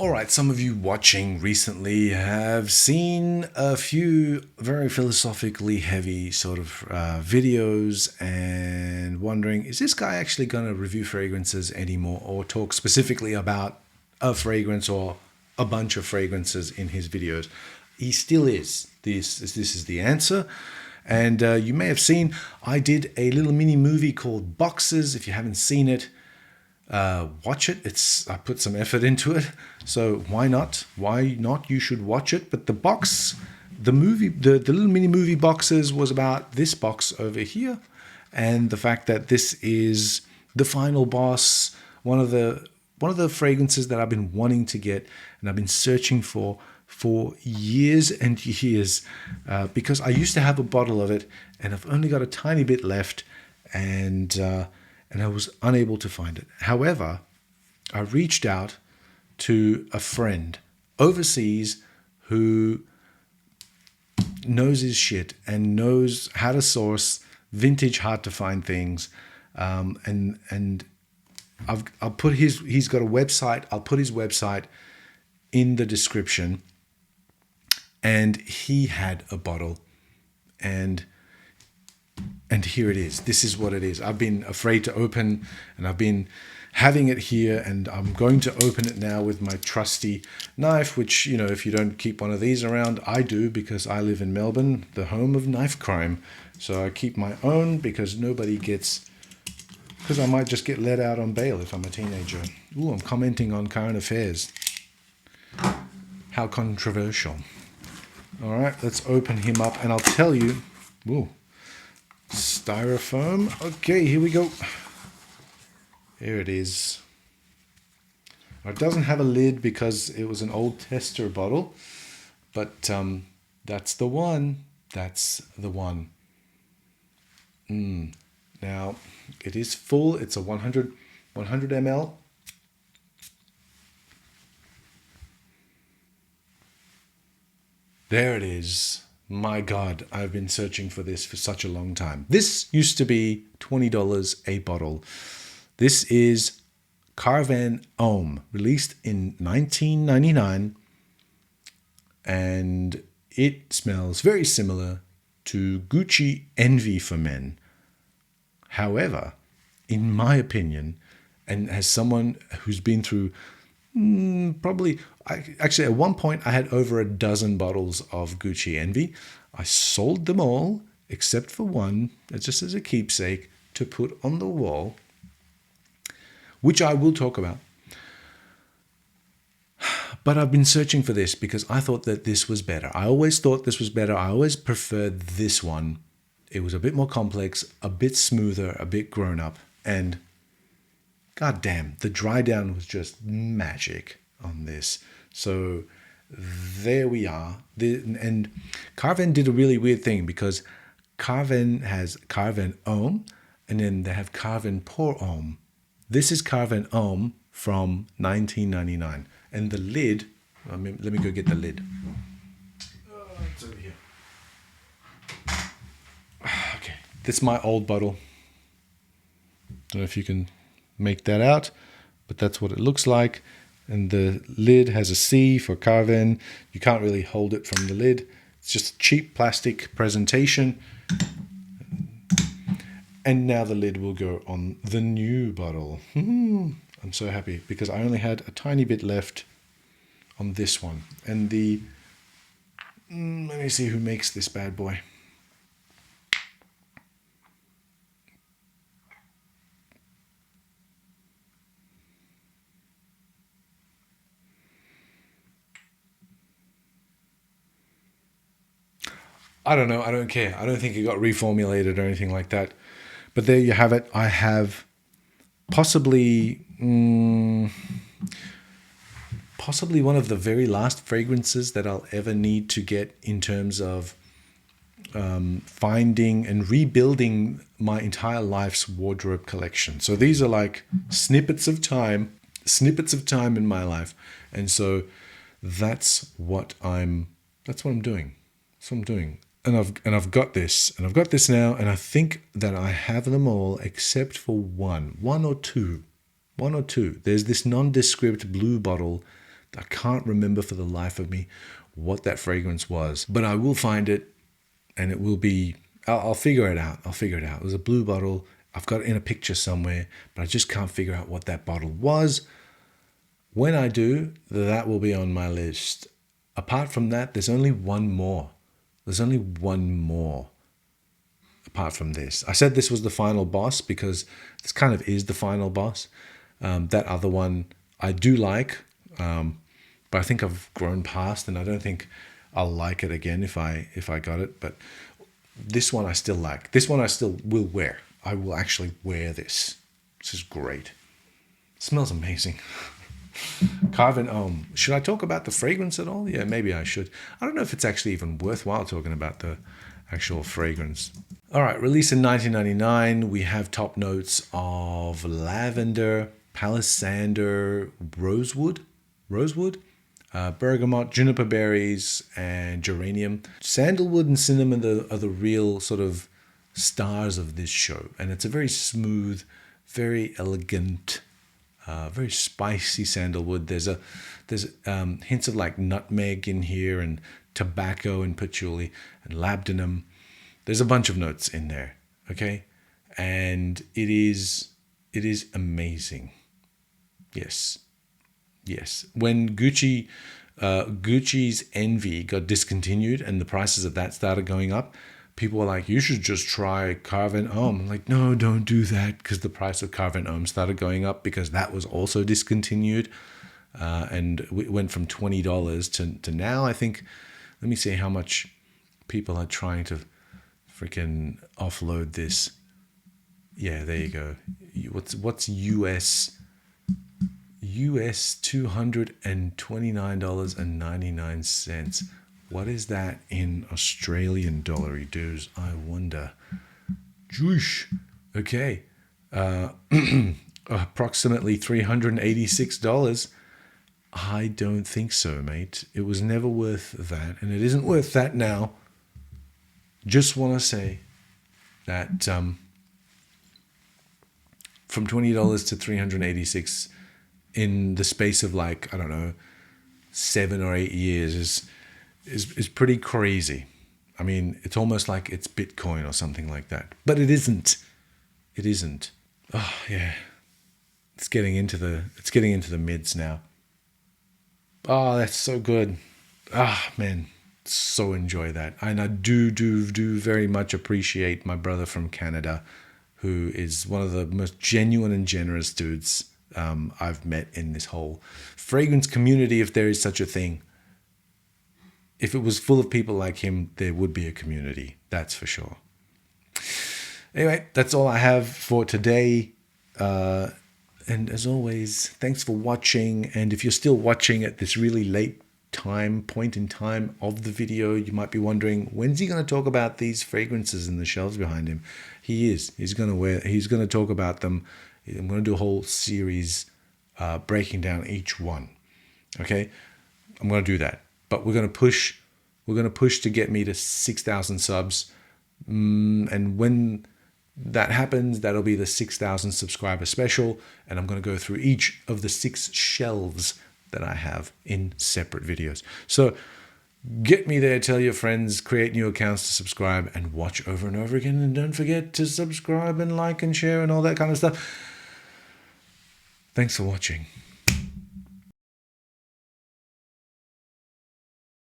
All right, some of you watching recently have seen a few very philosophically heavy sort of videos and wondering, is this guy actually going to review fragrances anymore or talk specifically about a fragrance or a bunch of fragrances in his videos? He still is. This is the answer. And you may have seen, I did a little mini movie called Boxes. If you haven't seen it, watch it. I put some effort into it, so why not? Why not? You should watch it. But the movie, the little mini movie Boxes was about this box over here, and the fact that this is the final boss, one of the fragrances that I've been wanting to get and I've been searching for years and years, because I used to have a bottle of it and I've only got a tiny bit left, and I was unable to find it. However, I reached out to a friend overseas who knows his shit and knows how to source vintage, hard to find things. And I'll put he's got a website. I'll put his website in the description. And he had a bottle, and here it is. This is what it is. I've been afraid to open, and I've been having it here, and I'm going to open it now with my trusty knife, which, you know, if you don't keep one of these around, I do, because I live in Melbourne, the home of knife crime. So I keep my own because I might just get let out on bail if I'm a teenager. Ooh, I'm commenting on current affairs. How controversial. All right, let's open him up, and I'll tell you. Ooh. Styrofoam. Okay, here we go. Here it is. It doesn't have a lid because it was an old tester bottle, but that's the one. That's the one. Now, it is full. It's a 100 ml. There it is. My God, I've been searching for this for such a long time. This used to be $20 a bottle. This is Caravan Homme, released in 1999. And it smells very similar to Gucci Envy for Men. However, in my opinion, and as someone who's been through actually at one point I had over a dozen bottles of Gucci Envy. I sold them all except for one, just as a keepsake to put on the wall, which I will talk about. But I've been searching for this because I thought that this was better. I always thought this was better. I always preferred this one. It was a bit more complex, a bit smoother, a bit grown up, and God damn, the dry down was just magic on this. So there we are. And Caravan did a really weird thing, because Caravan has Caravan Homme, and then they have Caravan Pour Homme. This is Caravan Homme from 1999. And the lid, let me go get the lid. It's over here. Okay, this is my old bottle. Don't know if you can make that out, but that's what it looks like. And the lid has a C for Caravan. You can't really hold it from the lid. It's just a cheap plastic presentation. And now the lid will go on the new bottle. I'm so happy because I only had a tiny bit left on this one. And let me see who makes this bad boy. I don't know. I don't care. I don't think it got reformulated or anything like that. But there you have it. I have possibly one of the very last fragrances that I'll ever need to get in terms of finding and rebuilding my entire life's wardrobe collection. So these are like snippets of time in my life. And so that's what I'm doing. That's what I'm doing. And I've got this now, and I think that I have them all except for one or two. There's this nondescript blue bottle I can't remember for the life of me what that fragrance was, but I will find it, and it will be, I'll figure it out. I'll figure it out. It was a blue bottle. I've got it in a picture somewhere, but I just can't figure out what that bottle was. When I do, that will be on my list. Apart from that, there's only one more. There's only one more apart from this. I said this was the final boss because this kind of is the final boss. That other one I do like, but I think I've grown past, and I don't think I'll like it again if I got it. But this one I still like. This one I still will wear. I will actually wear this. This is great. It smells amazing. Carven Om. Should I talk about the fragrance at all? Yeah, maybe I should. I don't know if it's actually even worthwhile talking about the actual fragrance. All right, released in 1999. We have top notes of lavender, palisander, rosewood, bergamot, juniper berries, and geranium. Sandalwood and cinnamon are the real sort of stars of this show. And it's a very smooth, very elegant, very spicy sandalwood. There's hints of like nutmeg in here, and tobacco and patchouli and labdanum. There's a bunch of notes in there, okay? And it is amazing. Yes. When Gucci's Envy got discontinued and the prices of that started going up, people were like, you should just try Carven Homme. I'm like, no, don't do that, because the price of Carven Homme started going up because that was also discontinued. And it went from $20 to now, I think, let me see how much people are trying to freaking offload this. Yeah, there you go. What's US $229.99. What is that in Australian dollary dues? I wonder. Joosh. Okay. Approximately $386. I don't think so, mate. It was never worth that, and it isn't worth that now. Just want to say that from $20 to $386 in the space of like, I don't know, 7 or 8 years is pretty crazy. I mean, it's almost like it's Bitcoin or something like that, but it isn't. It isn't. Oh yeah, it's getting into the mids now. Oh, that's so good. Ah, man, so enjoy that. And I do very much appreciate my brother from Canada, who is one of the most genuine and generous dudes I've met in this whole fragrance community, if there is such a thing. If it was full of people like him, there would be a community, that's for sure. Anyway, that's all I have for today. And as always, thanks for watching. And if you're still watching at this really late point in time of the video, you might be wondering, when's he going to talk about these fragrances in the shelves behind him? He is. He's going to talk about them. I'm going to do a whole series breaking down each one. Okay? I'm going to do that. But we're going to push to get me to 6,000 subs. And when that happens, that'll be the 6,000 subscriber special, and I'm going to go through each of the 6 shelves that I have in separate videos. So get me there, tell your friends, create new accounts to subscribe, and watch over and over again. And don't forget to subscribe and like and share and all that kind of stuff. Thanks for watching.